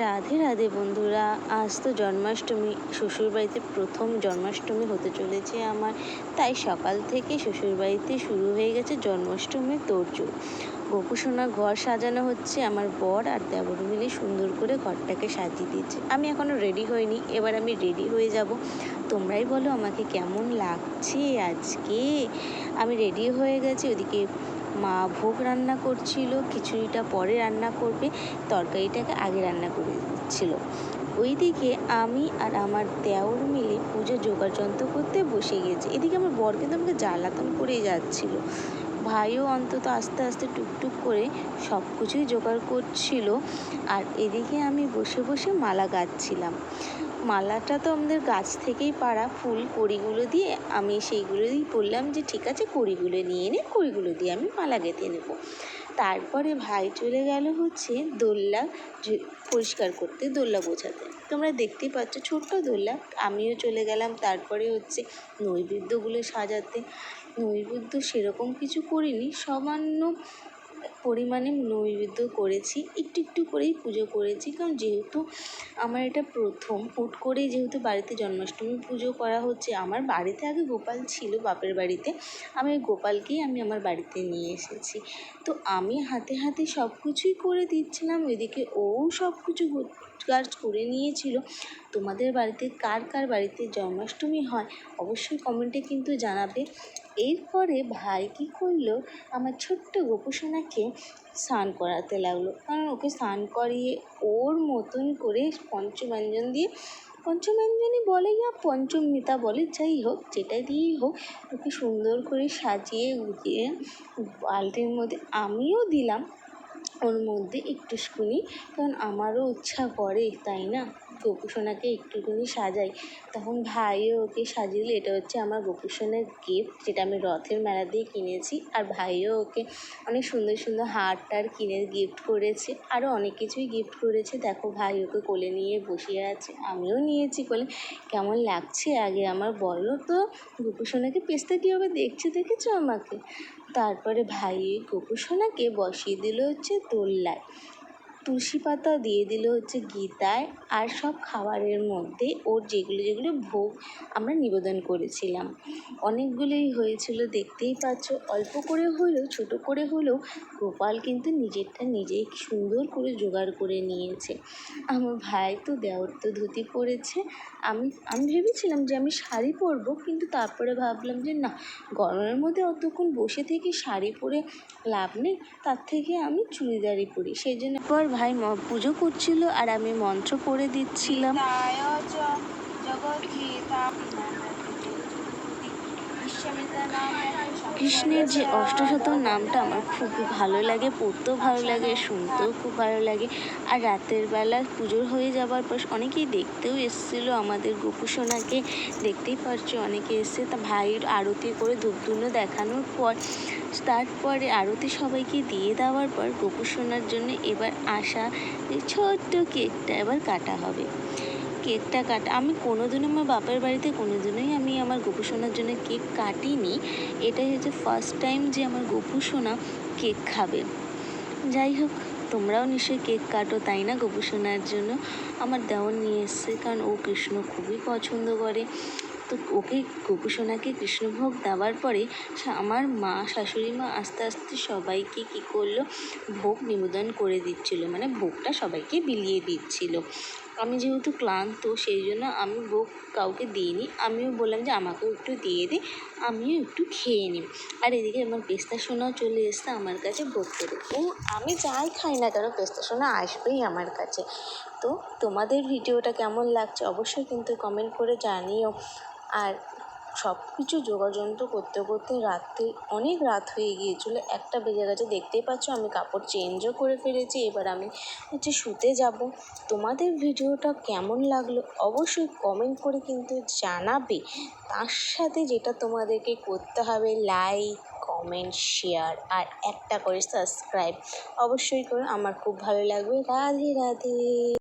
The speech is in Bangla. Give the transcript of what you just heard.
রাধে রাধে বন্ধুরা, আজ তো জন্মাষ্টমী। শ্বশুরবাড়িতে প্রথম জন্মাষ্টমী হতে চলেছে আমার, তাই সকাল থেকে শ্বশুরবাড়িতে শুরু হয়ে গেছে জন্মাষ্টমীর তোড়জোড়। গোপুসোনার ঘর সাজানো হচ্ছে, আমার বর আর দেবর মিলে সুন্দর করে ঘরটাকে সাজিয়ে দিচ্ছে। আমি এখনও রেডি হইনি, এবার আমি রেডি হয়ে যাব। তোমরাই বলো আমাকে কেমন লাগছে আজকে। আমি রেডি হয়ে গেছি। ওদিকে মা ভোগ রান্না করছিল, খিচুড়িটা পরে রান্না করবে, তরকারিটাকে আগে রান্না করে দিচ্ছিল। ওইদিকে আমি আর আমার দেওর মিলে পুজো যোগাযন্ত্র করতে বসে গেছি। এদিকে আমার বর কিন্তু আমাকে জ্বালাতন করেই যাচ্ছিল। ভাইও অন্তত আস্তে আস্তে টুকটুক করে সব কিছুই জোগাড় করছিল, আর এদিকে আমি বসে বসে মালা গাঁথছিলাম। মালাটা তো আমাদের গাছ থেকেই পাড়া ফুল, কড়িগুলো দিয়ে আমি সেইগুলোই বললাম যে ঠিক আছে, কড়িগুলো নিয়ে এনে কড়িগুলো দিয়ে আমি মালা গেঁথে নেব। তারপরে ভাই চলে গেল হচ্ছে দোল্লা পরিষ্কার করতে, দোল্লা গোছাতে। তোমরা দেখতেই পাচ্ছ ছোট্ট দোল্লা। আমিও চলে গেলাম তারপরে হচ্ছে নৈবেদ্যগুলো সাজাতে। নৈবেদ্য সেরকম কিছু করিনি, সামান্য পরিমাণে নৈবেদ্য করেছি, একটু একটু করেই পুজো করেছি। কারণ যেহেতু আমার এটা প্রথম, হুট করেই যেহেতু বাড়িতে জন্মাষ্টমী পুজো করা হচ্ছে। আমার বাড়িতে আগে গোপাল ছিল, বাপের বাড়িতে। আমি গোপালকেই আমার বাড়িতে নিয়ে এসেছি। তো আমি হাতে হাতে সব কিছুই করে দিচ্ছিলাম, ওইদিকে ও সব কিছু কাজ করে নিয়েছিল। তোমাদের বাড়িতে কার কার বাড়িতে জন্মাষ্টমী হয় অবশ্যই কমেন্টে কিন্তু জানাবে। এরপরে ভাই কী করলো, আমার ছোট্ট গোপুসোনাকে স্নান করাতে লাগলো। কারণ ওকে স্নান করিয়ে ওর মতন করে পঞ্চব্যঞ্জন দিয়ে, পঞ্চব্যঞ্জনই বলে ইয়া পঞ্চমৃতা বলে, যাই হোক যেটা দিয়েই হোক, ওকে সুন্দর করে সাজিয়ে গুজিয়ে বালতির মধ্যে আমিও দিলাম ওর মধ্যে একটুখানি। কারণ আমারও ইচ্ছা করে, তাই না, গোপুসোনাকে একটুখানি সাজাই। তখন ভাইও ওকে সাজিয়ে দিল। এটা হচ্ছে আমার গোপুসোনার গিফট, যেটা আমি রথের মেলা দিয়ে কিনেছি। আর ভাইও ওকে অনেক সুন্দর সুন্দর হার টার কিনে গিফট করেছে, আরও অনেক কিছুই গিফট করেছে। দেখো ভাই ওকে কোলে নিয়ে বসে আছে, আমিও নিয়েছি কোলে। কেমন লাগছে আগে আমার বলো তো। গোপুসোনাকে পেছতে কীভাবে দেখছে দেখেছো আমাকে। তারপরে ভাই গোপুসোনাকে বসিয়ে দিল হচ্ছে দোল্লায়, তুলসী পাতা দিয়ে দিল হচ্ছে গীতায়, আর সব খাবারের মধ্যে ওর যেগুলো যেগুলো ভোগ আমরা নিবেদন করেছিলাম। অনেকগুলোই হয়েছিল, দেখতেই পাচ্ছ। অল্প করে হলেও, ছোট করে হলেও গোপাল কিন্তু নিজেরটা নিজেই সুন্দর করে জোগাড় করে নিয়েছে। আমার ভাই তো দেওর তো ধুতি পরেছে। আমি ভেবেছিলাম যে আমি শাড়ি পরবো, কিন্তু তারপরে ভাবলাম যে না, গরমের মধ্যে অতক্ষণ বসে থেকে শাড়ি পরে লাভ নেই, তার থেকে আমি চুড়িদারই পরি। সেই জন্য পর ভাই পুজো করছিল আর আমি মন্ত্র পড়ে দিচ্ছিলাম। কৃষ্ণের যে অষ্টশতর নামটা আমার খুবই ভালো লাগে, পড়তেও ভালো লাগে, শুনতেও খুব ভালো লাগে। আর রাতের বেলা পুজো হয়ে যাবার পর অনেকেই দেখতেও এসেছিলো আমাদের গোপুসোনাকে, দেখতেই পারছো অনেকে এসছে। তা ভাইয়ের আরতি করে ধূপধুনো দেখানোর পর, তারপরে আরতি সবাইকে দিয়ে দেওয়ার পর গোপুসোনার জন্য এবার আসা এই ছোট্ট কেকটা এবার কাটা হবে। কেকটা কাটা, আমি কোনোদিনও আমার বাপের বাড়িতে কোনোদিনই আমি আমার গোপুসোনার জন্য কেক কাটিনি। এটাই হচ্ছে ফার্স্ট টাইম যে আমার গোপুসোনা কেক খাবে। যাই হোক, তোমরাও নিশ্চয়ই কেক কাটো, তাই না, গোপুসোনার জন্য। আমার দেওর নিয়ে এসছে, কারণ ও কৃষ্ণ খুবই পছন্দ করে। তো ওকে গোপুসোনাকে কৃষ্ণভোগ দেওয়ার পরে আমার মা, শাশুড়ি মা আস্তে আস্তে সবাইকে কী করলো, ভোগ নিবেদন করে দিচ্ছিলো, মানে ভোগটা সবাইকে বিলিয়ে দিচ্ছিল। আমি যেহেতু ক্লান্ত, সেই জন্য আমি ভোগ কাউকে দিইনি। আমিও বললাম যে আমাকেও একটু দিয়ে দিই, আমিও একটু খেয়ে নিই। আর এদিকে আমার পেস্তা সোনাও চলে এসছে আমার কাছে ভোগ করে। ও আমি যাই খাই না কেন, পেস্তা সোনা আসবেই আমার কাছে। তো তোমাদের ভিডিওটা কেমন লাগছে অবশ্যই কিন্তু কমেন্ট করে জানিও। আর সব কিছু যোগাযন্ত্র করতে করতে রাত্রে অনেক রাত হয়ে গিয়েছিলো, 1টা বেজে গেছে। দেখতেই পাচ্ছ আমি কাপড় চেঞ্জও করে ফেলেছি, এবার আমি হচ্ছে শুতে যাব। তোমাদের ভিডিওটা কেমন লাগলো অবশ্যই কমেন্ট করে কিন্তু জানাবে। তার সাথে যেটা তোমাদেরকে করতে হবে, লাইক, কমেন্ট, শেয়ার আর একটা করে সাবস্ক্রাইব অবশ্যই করো, আমার খুব ভালো লাগবে। রাধে রাধে।